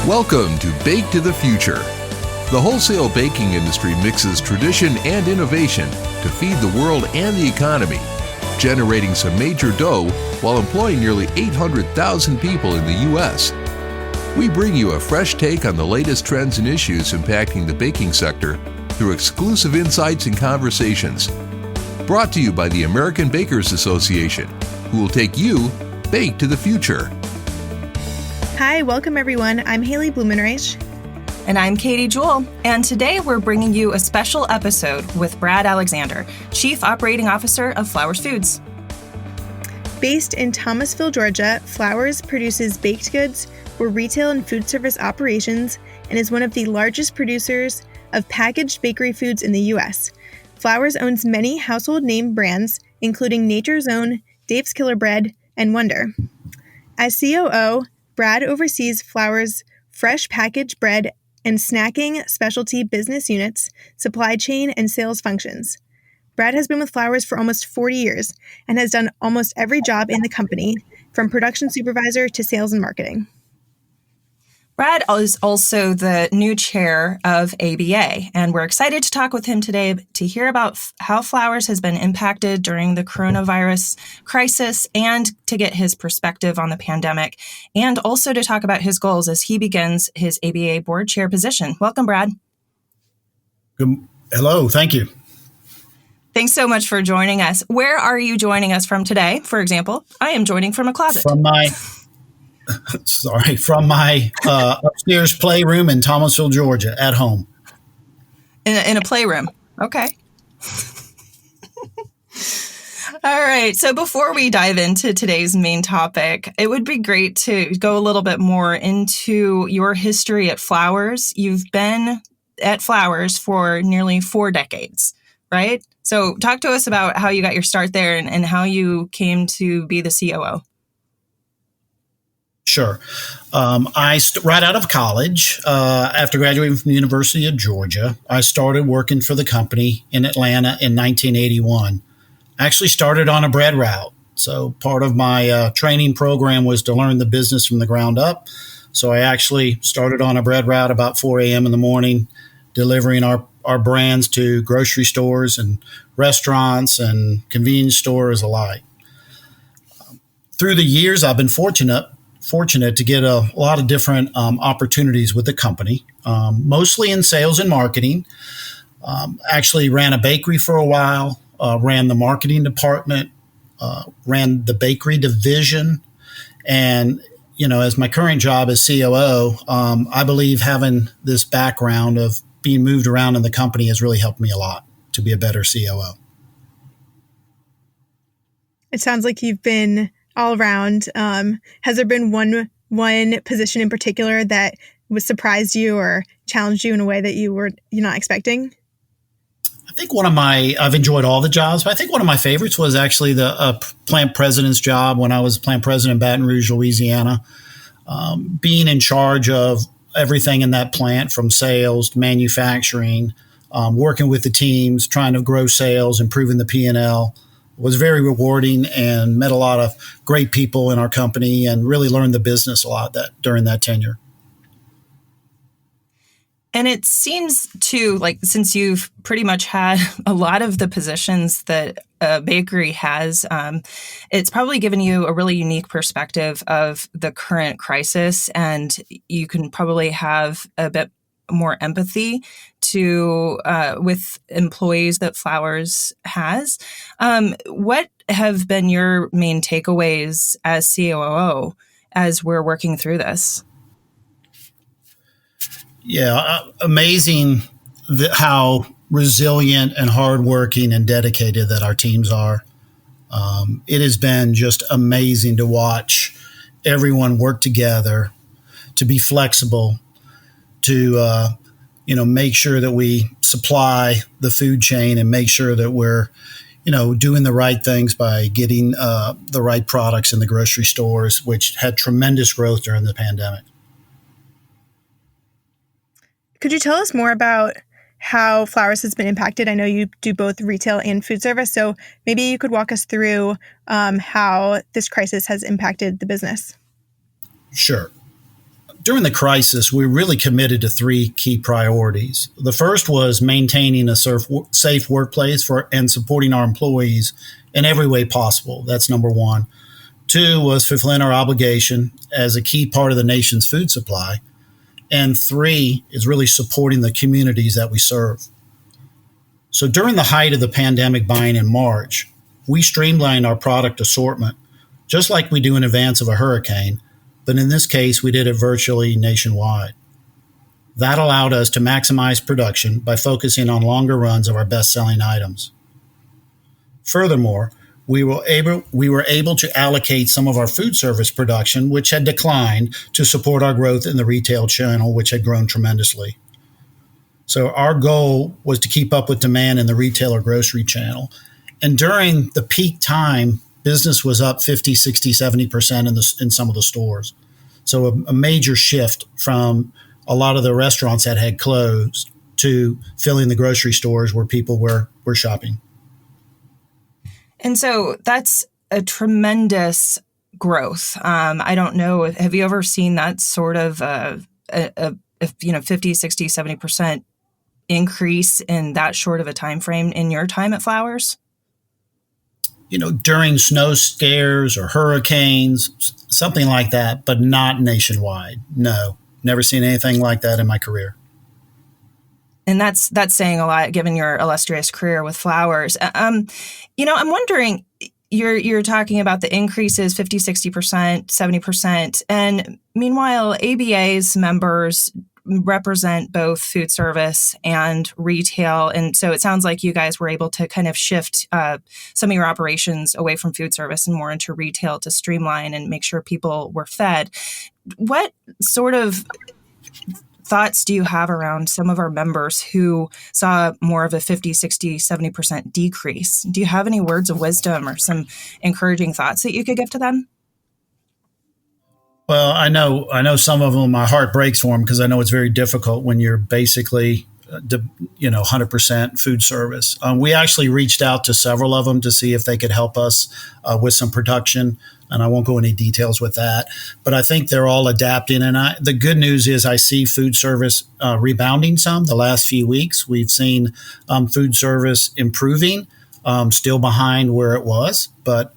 Welcome to Bake to the Future. The wholesale baking industry mixes tradition and innovation to feed the world and the economy, generating some major dough while employing nearly 800,000 people in the U.S. We bring you a fresh take on the latest trends and issues impacting the baking sector through exclusive insights and conversations. Brought to you by the American Bakers Association, who will take you bake to the future. Hi, welcome everyone. I'm Haley Blumenreich. And I'm Katie Jewell. And today we're bringing you a special episode with Brad Alexander, Chief Operating Officer of Flowers Foods. Based in Thomasville, Georgia, Flowers produces baked goods for retail and food service operations and is one of the largest producers of packaged bakery foods in the U.S. Flowers owns many household name brands, including Nature's Own, Dave's Killer Bread, and Wonder. As COO, Brad oversees Flowers' fresh packaged bread and snacking specialty business units, supply chain, and sales functions. Brad has been with Flowers for almost 40 years and has done almost every job in the company, from production supervisor to sales and marketing. Brad is also the new chair of ABA, and we're excited to talk with him today to hear about how Flowers has been impacted during the coronavirus crisis and to get his perspective on the pandemic, and also to talk about his goals as he begins his ABA board chair position. Welcome, Brad. Hello, thank you. Thanks so much for joining us. Where are you joining us from today? For example, I am joining from a closet. From my upstairs playroom in Thomasville, Georgia, at home. In a playroom. Okay. All right. So before we dive into today's main topic, it would be great to go a little bit more into your history at Flowers. You've been at Flowers for nearly 4 decades, right? So talk to us about how you got your start there and how you came to be the COO. Sure. Right out of college, after graduating from the University of Georgia, I started working for the company in Atlanta in 1981. I actually started on a bread route. So part of my training program was to learn the business from the ground up. So I actually started on a bread route about 4 a.m. in the morning, delivering our brands to grocery stores and restaurants and convenience stores alike. Through the years, I've been fortunate to get a lot of different opportunities with the company, mostly in sales and marketing. Actually ran a bakery for a while, ran the marketing department, ran the bakery division. And, as my current job as COO, I believe having this background of being moved around in the company has really helped me a lot to be a better COO. It sounds like you've been all around. Has there been one position in particular that was surprised you or challenged you in a way that you're not expecting? I think I've enjoyed all the jobs, but I think one of my favorites was actually the plant president's job when I was plant president in Baton Rouge, Louisiana. Being in charge of everything in that plant, from sales to manufacturing, working with the teams, trying to grow sales, improving the P&L, was very rewarding, and met a lot of great people in our company and really learned the business a lot during that tenure. And it seems too, like, since you've pretty much had a lot of the positions that a bakery has, it's probably given you a really unique perspective of the current crisis, and you can probably have a bit more empathy to with employees that Flowers has. What have been your main takeaways as COO as we're working through this? Yeah, amazing how resilient and hardworking and dedicated that our teams are. It has been just amazing to watch everyone work together, to be flexible, to make sure that we supply the food chain and make sure that we're doing the right things by getting the right products in the grocery stores, which had tremendous growth during the pandemic. Could you tell us more about how Flowers has been impacted? I know you do both retail and food service, so maybe you could walk us through how this crisis has impacted the business. Sure. During the crisis, we really committed to three key priorities. The first was maintaining a safe workplace and supporting our employees in every way possible. That's number one. Two was fulfilling our obligation as a key part of the nation's food supply. And three is really supporting the communities that we serve. So during the height of the pandemic buying in March, we streamlined our product assortment, just like we do in advance of a hurricane, but in this case, we did it virtually nationwide. That allowed us to maximize production by focusing on longer runs of our best-selling items. Furthermore, we were able to allocate some of our food service production, which had declined, to support our growth in the retail channel, which had grown tremendously. So our goal was to keep up with demand in the retail or grocery channel. And during the peak time, business was up 50, 60, 70% in some of the stores. So a major shift from a lot of the restaurants that had closed to filling the grocery stores where people were shopping. And so that's a tremendous growth. I don't know, have you ever seen that sort of 50, 60, 70% increase in that short of a time frame in your time at Flowers? During snow scares or hurricanes, something like that, but not nationwide. No, never seen anything like that in my career. And that's saying a lot, given your illustrious career with Flowers. I'm wondering, you're talking about the increases, 50, 60%, 70%. And meanwhile, ABA's members represent both food service and retail. And so it sounds like you guys were able to kind of shift some of your operations away from food service and more into retail to streamline and make sure people were fed. What sort of thoughts do you have around some of our members who saw more of a 50, 60, 70% decrease? Do you have any words of wisdom or some encouraging thoughts that you could give to them? Well, I know some of them, my heart breaks for them because I know it's very difficult when you're basically, 100% food service. We actually reached out to several of them to see if they could help us with some production. And I won't go into details with that, but I think they're all adapting. And the good news is I see food service rebounding some the last few weeks. We've seen food service improving, still behind where it was, but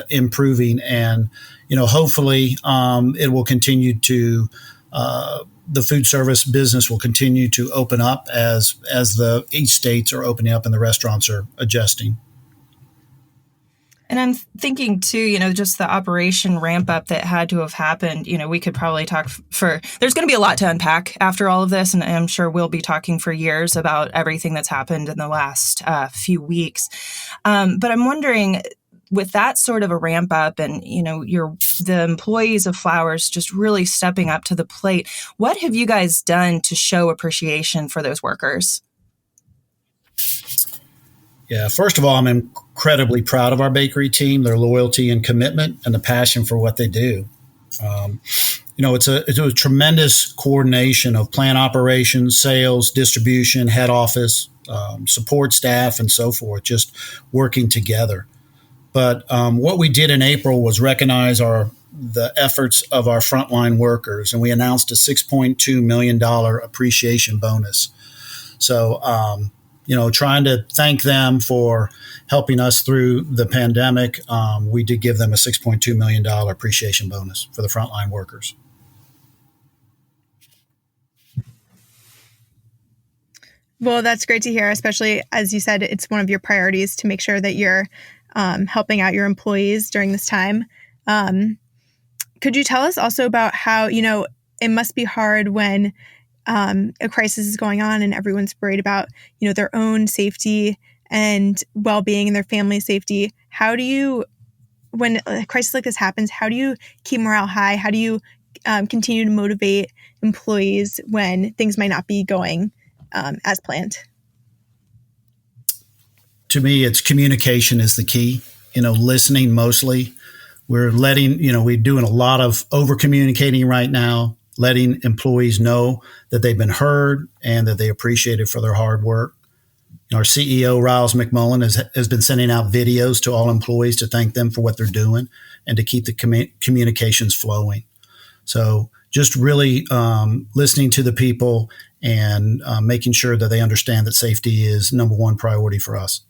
improving. And, hopefully it will continue to, the food service business will continue to open up as the each states are opening up and the restaurants are adjusting. And I'm thinking too, just the operation ramp up that had to have happened. We could probably talk there's going to be a lot to unpack after all of this. And I'm sure we'll be talking for years about everything that's happened in the last few weeks. But I'm wondering, with that sort of a ramp up and, the employees of Flowers just really stepping up to the plate, what have you guys done to show appreciation for those workers? Yeah, first of all, I'm incredibly proud of our bakery team, their loyalty and commitment and the passion for what they do. It's a tremendous coordination of plant operations, sales, distribution, head office, support staff, and so forth, just working together. But what we did in April was recognize the efforts of our frontline workers, and we announced a $6.2 million appreciation bonus. So, trying to thank them for helping us through the pandemic, we did give them a $6.2 million appreciation bonus for the frontline workers. Well, that's great to hear, especially as you said, it's one of your priorities to make sure that you're helping out your employees during this time. Could you tell us also about how, it must be hard when a crisis is going on and everyone's worried about, their own safety and well-being and their family safety. How do you, when a crisis like this happens, how do you keep morale high? How do you continue to motivate employees when things might not be going as planned? To me, it's communication is the key, listening mostly. We're we're doing a lot of over communicating right now, letting employees know that they've been heard and that they appreciate it for their hard work. Our CEO, Riles McMullen, has been sending out videos to all employees to thank them for what they're doing and to keep the communications flowing. So just really listening to the people and making sure that they understand that safety is number one priority for us.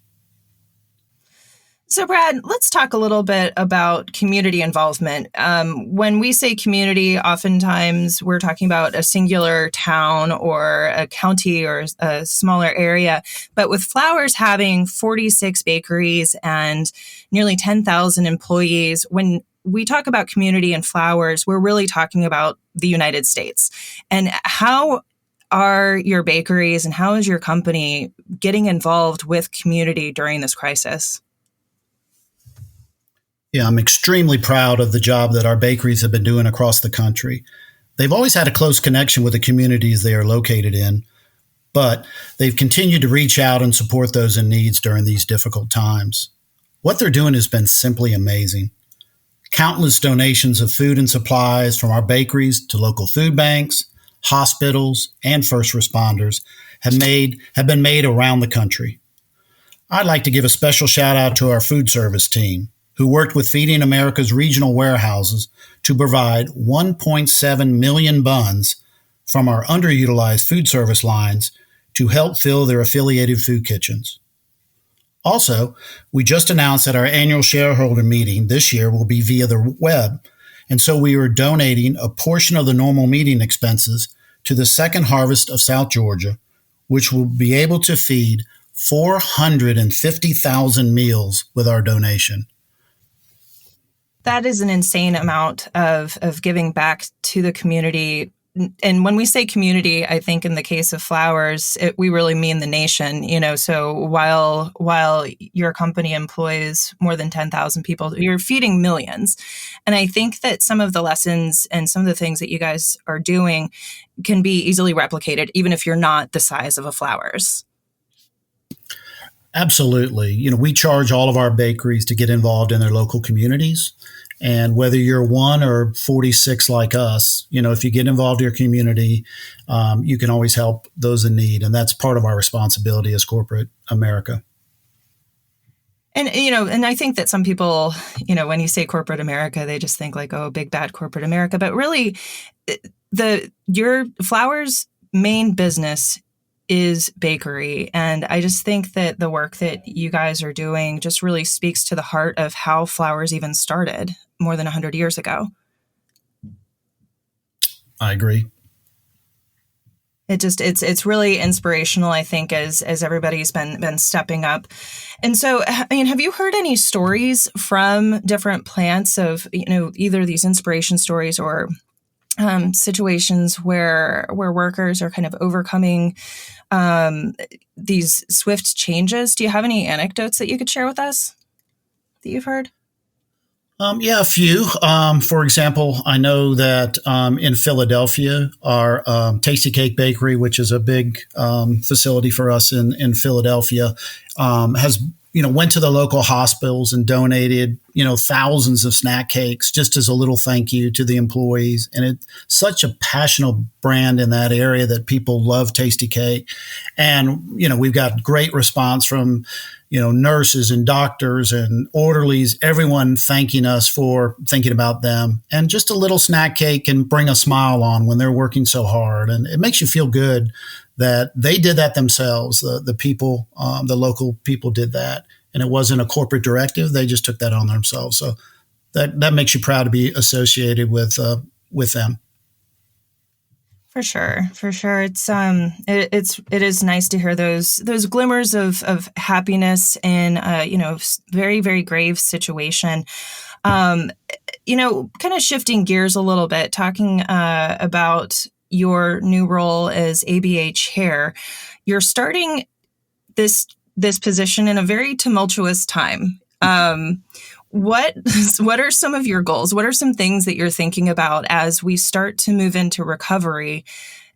So, Brad, let's talk a little bit about community involvement. When we say community, oftentimes we're talking about a singular town or a county or a smaller area. But with Flowers having 46 bakeries and nearly 10,000 employees, when we talk about community and Flowers, we're really talking about the United States. And how are your bakeries and how is your company getting involved with community during this crisis? Yeah, I'm extremely proud of the job that our bakeries have been doing across the country. They've always had a close connection with the communities they are located in, but they've continued to reach out and support those in needs during these difficult times. What they're doing has been simply amazing. Countless donations of food and supplies from our bakeries to local food banks, hospitals, and first responders have been made around the country. I'd like to give a special shout out to our food service team, who worked with Feeding America's regional warehouses to provide 1.7 million buns from our underutilized food service lines to help fill their affiliated food kitchens. Also, we just announced that our annual shareholder meeting this year will be via the web, and so we are donating a portion of the normal meeting expenses to the Second Harvest of South Georgia, which will be able to feed 450,000 meals with our donation. That is an insane amount of giving back to the community. And when we say community, I think in the case of Flowers, we really mean the nation. So while your company employs more than 10,000 people, you're feeding millions. And I think that some of the lessons and some of the things that you guys are doing can be easily replicated, even if you're not the size of a Flowers. Absolutely. We charge all of our bakeries to get involved in their local communities. And whether you're one or 46 like us, if you get involved in your community, you can always help those in need. And that's part of our responsibility as corporate America. And, and I think that some people, when you say corporate America, they just think like, oh, big, bad corporate America. But really, your Flowers' main business is bakery. And I just think that the work that you guys are doing just really speaks to the heart of how Flowers even started more than 100 years ago. I agree. It's really inspirational, I think, as everybody's been stepping up. And so, have you heard any stories from different plants of, either these inspiration stories or situations where workers are kind of overcoming these swift changes? Do you have any anecdotes that you could share with us that you've heard? Yeah, a few. For example, I know that in Philadelphia, our Tastykake Bakery, which is a big facility for us in Philadelphia, has went to the local hospitals and donated thousands of snack cakes just as a little thank you to the employees. And it's such a passionate brand in that area that people love Tastykake. And we've got great response from nurses and doctors and orderlies, everyone thanking us for thinking about them. And just a little snack cake can bring a smile on when they're working so hard. And it makes you feel good that they did that themselves. The people, the local people did that. And it wasn't a corporate directive. They just took that on themselves. So that makes you proud to be associated with them. For sure. It is nice to hear those glimmers of happiness in very, very grave situation. Kind of shifting gears a little bit, talking about your new role as ABA chair. You're starting this position in a very tumultuous time. What are some of your goals? What are some things that you're thinking about as we start to move into recovery?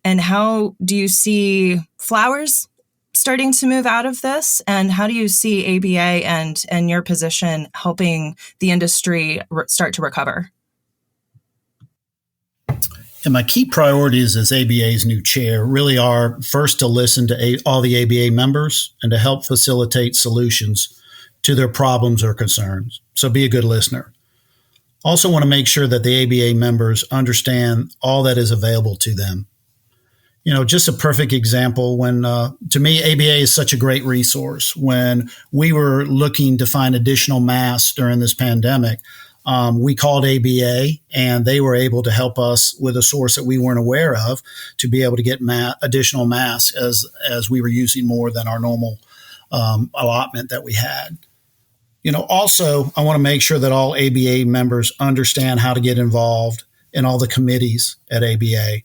And how do you see Flowers starting to move out of this? And how do you see ABA and your position helping the industry start to recover? And my key priorities as ABA's new chair really are first to listen to all the ABA members and to help facilitate solutions to their problems or concerns. So be a good listener. Also want to make sure that the ABA members understand all that is available to them. Just a perfect example when, to me, ABA is such a great resource. When we were looking to find additional masks during this pandemic, we called ABA and they were able to help us with a source that we weren't aware of to be able to get additional masks as we were using more than our normal allotment that we had. Also, I want to make sure that all ABA members understand how to get involved in all the committees at ABA.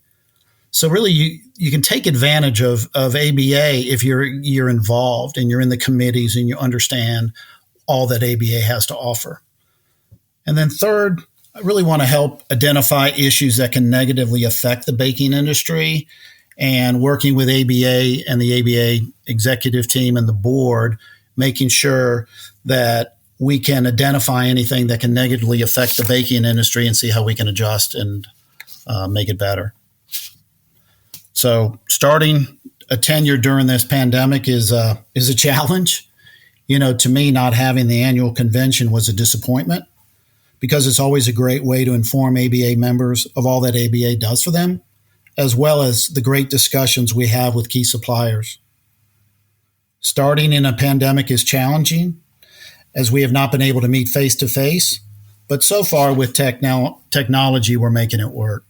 So really, you can take advantage of ABA if you're involved and you're in the committees and you understand all that ABA has to offer. And then third, I really want to help identify issues that can negatively affect the baking industry, and working with ABA and the ABA executive team and the board, making sure that we can identify anything that can negatively affect the baking industry and see how we can adjust and make it better. So starting a tenure during this pandemic is a challenge. To me, not having the annual convention was a disappointment, because it's always a great way to inform ABA members of all that ABA does for them, as well as the great discussions we have with key suppliers. Starting in a pandemic is challenging, as we have not been able to meet face-to-face, but so far with technology, we're making it work.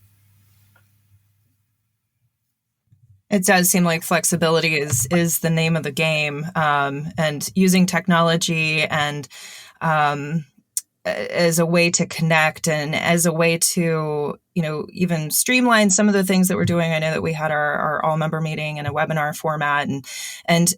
It does seem like flexibility is the name of the game, and using technology and as a way to connect and as a way to, even streamline some of the things that we're doing. I know that we had our all member meeting in a webinar format, and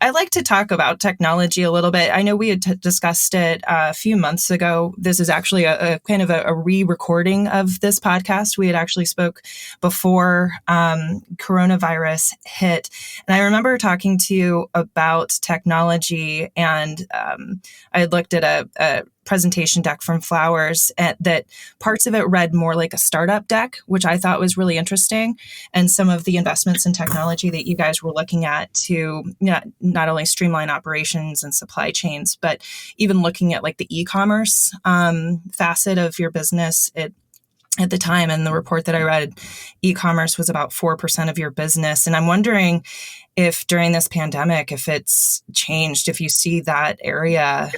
I like to talk about technology a little bit. I know we had discussed it a few months ago. This is actually a kind of a re-recording of this podcast. We had actually spoke before coronavirus hit, and I remember talking to you about technology, and I had looked at a presentation deck from Flowers that parts of it read more like a startup deck, which I thought was really interesting. And some of the investments in technology that you guys were looking at to not only streamline operations and supply chains, but even looking at like the e-commerce facet of your business. At the time, in the report that I read, e-commerce was about 4% of your business. And I'm wondering if during this pandemic, if it's changed, if you see that area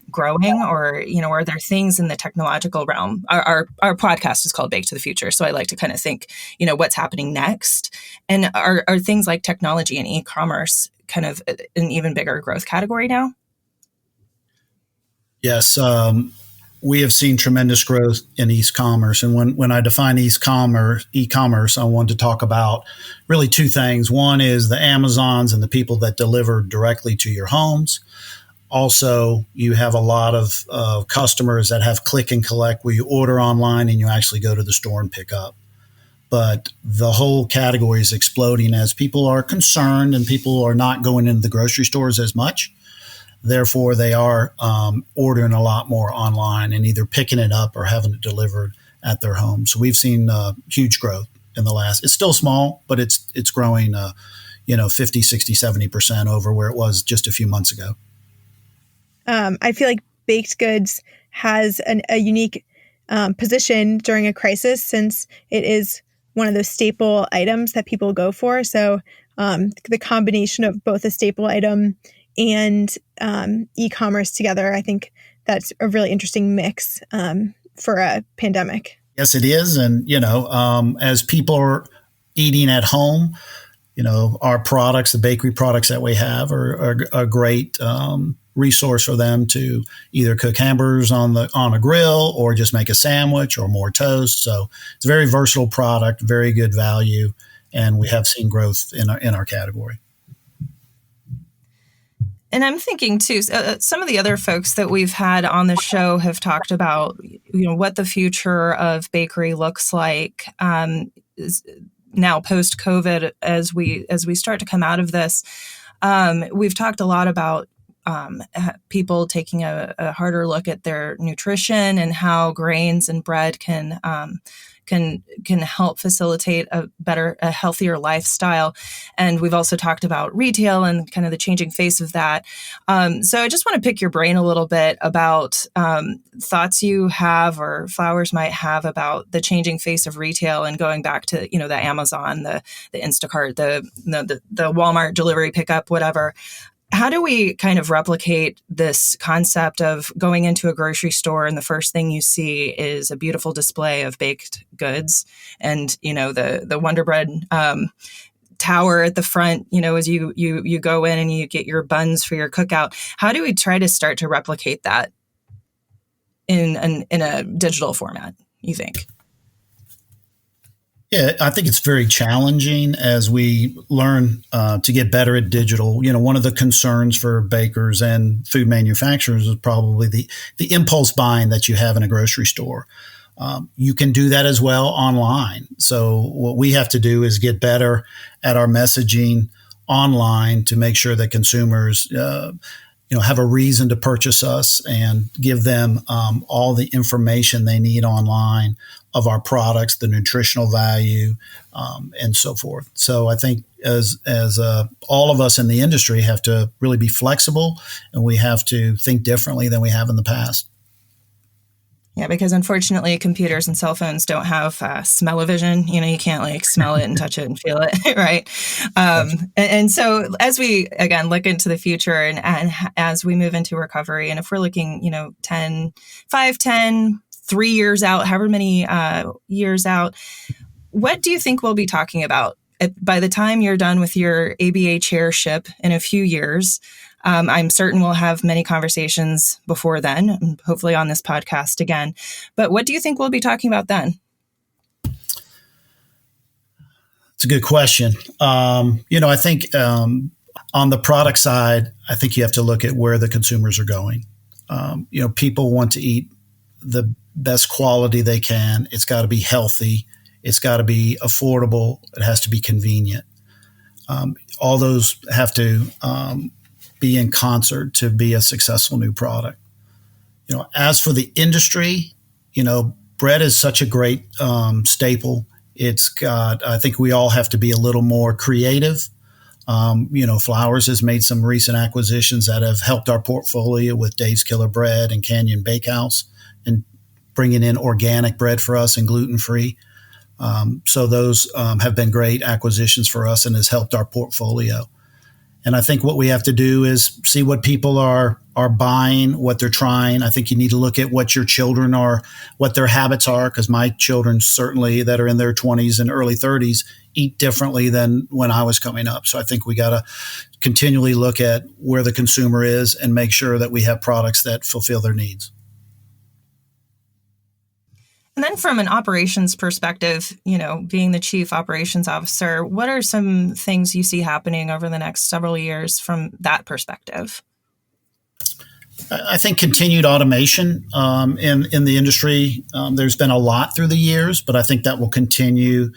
growing, or, are there things in the technological realm? Our podcast is called Bake to the Future. So I like to kind of think, what's happening next. And are things like technology and e-commerce kind of an even bigger growth category now? Yes. We have seen tremendous growth in e-commerce. And when I define e-commerce, I want to talk about really two things. One is the Amazons and the people that deliver directly to your homes. Also, you have a lot of customers that have click and collect, where you order online and you actually go to the store and pick up. But the whole category is exploding as people are concerned and people are not going into the grocery stores as much. Therefore, they are ordering a lot more online and either picking it up or having it delivered at their home. So we've seen huge growth in the last. It's still small, but it's growing 50, 60, 70% over where it was just a few months ago. I feel like baked goods has a unique position during a crisis, since it is one of those staple items that people go for. So the combination of both a staple item and e-commerce together, I think that's a really interesting mix for a pandemic. Yes, it is. And, as people are eating at home, our products, the bakery products that we have are a great resource for them to either cook hamburgers on a grill or just make a sandwich or more toast. So it's a very versatile product, very good value, and we have seen growth in our category. And I'm thinking too, some of the other folks that we've had on the show have talked about, what the future of bakery looks like now post-COVID as we start to come out of this. We've talked a lot about people taking a harder look at their nutrition and how grains and bread can can help facilitate a healthier lifestyle. And we've also talked about retail and kind of the changing face of that. So I just want to pick your brain a little bit about thoughts you have or Flowers might have about the changing face of retail and going back to, the Amazon, the Instacart, the Walmart delivery pickup, whatever. How do we kind of replicate this concept of going into a grocery store and the first thing you see is a beautiful display of baked goods and, the Wonder Bread tower at the front, as you go in and you get your buns for your cookout? How do we try to start to replicate that in a digital format, you think? Yeah, I think it's very challenging as we learn to get better at digital. One of the concerns for bakers and food manufacturers is probably the impulse buying that you have in a grocery store. You can do that as well online. So what we have to do is get better at our messaging online to make sure that consumers have a reason to purchase us and give them all the information they need online of our products, the nutritional value, and so forth. So I think as all of us in the industry have to really be flexible, and we have to think differently than we have in the past. Yeah, because unfortunately, computers and cell phones don't have smell-o-vision. You can't smell it and touch it and feel it, right? And so as we, again, look into the future and as we move into recovery, and if we're looking, 3 years out, however many years out, what do you think we'll be talking about? By the time you're done with your ABA chairship in a few years, I'm certain we'll have many conversations before then, hopefully on this podcast again. But what do you think we'll be talking about then? It's a good question. I think on the product side, I think you have to look at where the consumers are going. People want to eat the best quality they can. It's got to be healthy. It's got to be affordable. It has to be convenient. All those have to be in concert to be a successful new product. As for the industry, bread is such a great staple. I think we all have to be a little more creative. Flowers has made some recent acquisitions that have helped our portfolio with Dave's Killer Bread and Canyon Bakehouse, and bringing in organic bread for us and gluten-free. So those have been great acquisitions for us and has helped our portfolio. And I think what we have to do is see what people are buying, what they're trying. I think you need to look at what your children are, what their habits are, because my children certainly that are in their 20s and early 30s eat differently than when I was coming up. So I think we got to continually look at where the consumer is and make sure that we have products that fulfill their needs. And then from an operations perspective, being the chief operations officer, what are some things you see happening over the next several years from that perspective? I think continued automation in the industry. There's been a lot through the years, but I think that will continue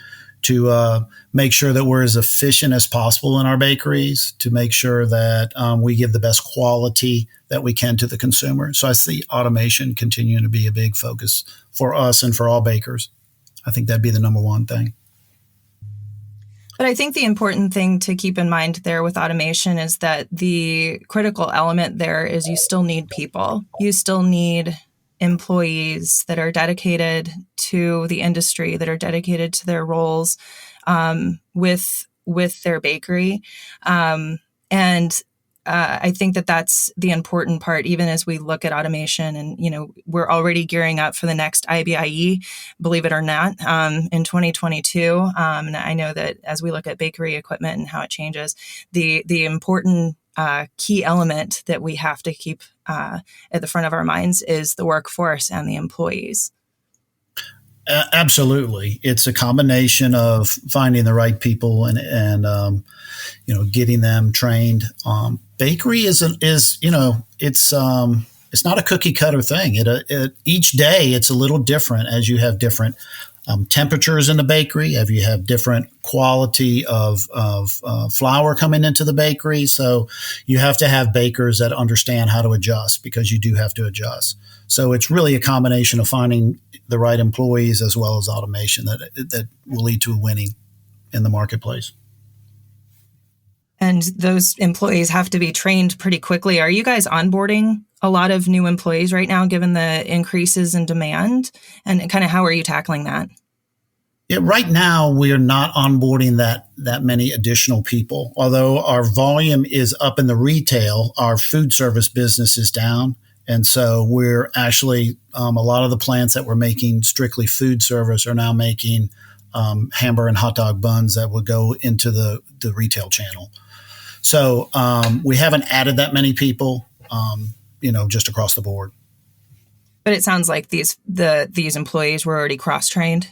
to make sure that we're as efficient as possible in our bakeries, to make sure that we give the best quality that we can to the consumer. So I see automation continuing to be a big focus for us and for all bakers. I think that'd be the number one thing. But I think the important thing to keep in mind there with automation is that the critical element there is you still need people. You still need employees that are dedicated to the industry, that are dedicated to their roles with their bakery. I think that that's the important part, even as we look at automation. And, we're already gearing up for the next IBIE, believe it or not, in 2022. And I know that as we look at bakery equipment and how it changes, the important key element that we have to keep at the front of our minds is the workforce and the employees. Absolutely. It's a combination of finding the right people and getting them trained. Bakery is it's not a cookie cutter thing. Each day it's a little different as you have different temperatures in the bakery, as you have different quality of flour coming into the bakery. So you have to have bakers that understand how to adjust, because you do have to adjust. So it's really a combination of finding the right employees as well as automation that will lead to winning in the marketplace. And those employees have to be trained pretty quickly. Are you guys onboarding a lot of new employees right now, given the increases in demand? And kind of how are you tackling that? Yeah, right now, we are not onboarding that many additional people. Although our volume is up in the retail, our food service business is down. And so we're actually, a lot of the plants that were making strictly food service are now making hamburger and hot dog buns that would go into the retail channel. So we haven't added that many people, just across the board. But it sounds like these employees were already cross-trained?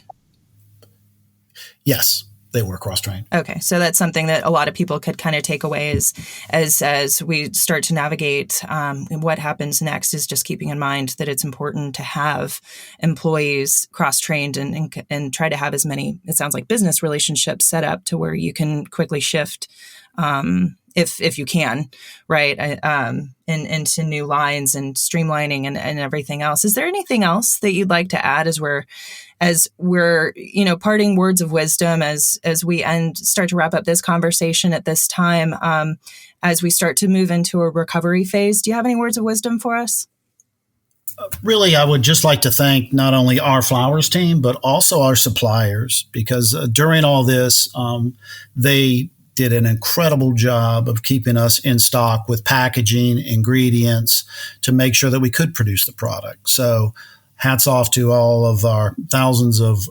Yes, they were cross-trained. Okay, so that's something that a lot of people could kind of take away as we start to navigate what happens next, is just keeping in mind that it's important to have employees cross-trained and try to have as many, it sounds like, business relationships set up to where you can quickly shift if you can, right, into new lines and streamlining and everything else. Is there anything else that you'd like to add as we're parting words of wisdom as we start to wrap up this conversation at this time, as we start to move into a recovery phase? Do you have any words of wisdom for us? Really, I would just like to thank not only our Flowers team, but also our suppliers, because during all this, they did an incredible job of keeping us in stock with packaging, ingredients, to make sure that we could produce the product. So hats off to all of our thousands of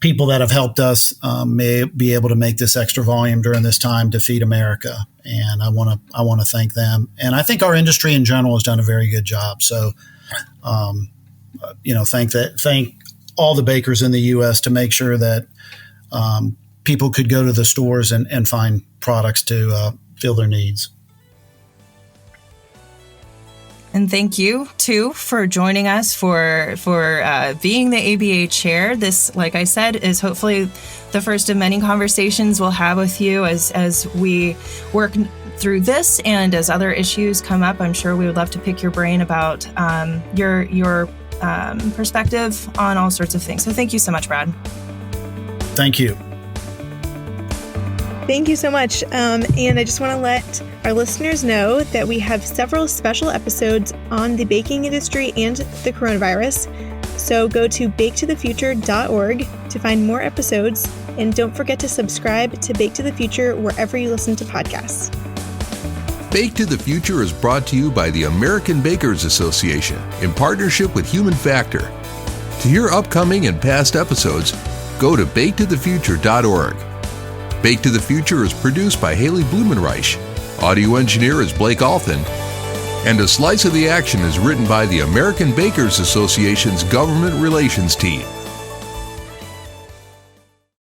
people that have helped us may be able to make this extra volume during this time to feed America. And I want to thank them. And I think our industry in general has done a very good job. So, thank all the bakers in the U.S. to make sure that people could go to the stores and find products to fill their needs. And thank you, too, for joining us, for being the ABA chair. This, like I said, is hopefully the first of many conversations we'll have with you as we work through this, and as other issues come up. I'm sure we would love to pick your brain about your perspective on all sorts of things. So thank you so much, Brad. Thank you. Thank you so much. And I just want to let our listeners know that we have several special episodes on the baking industry and the coronavirus. So go to baketothefuture.org to find more episodes. And don't forget to subscribe to Bake to the Future wherever you listen to podcasts. Bake to the Future is brought to you by the American Bakers Association in partnership with Human Factor. To hear upcoming and past episodes, go to baketothefuture.org. Bake to the Future is produced by Haley Blumenreich. Audio engineer is Blake Alton. And A Slice of the Action is written by the American Bakers Association's Government Relations team.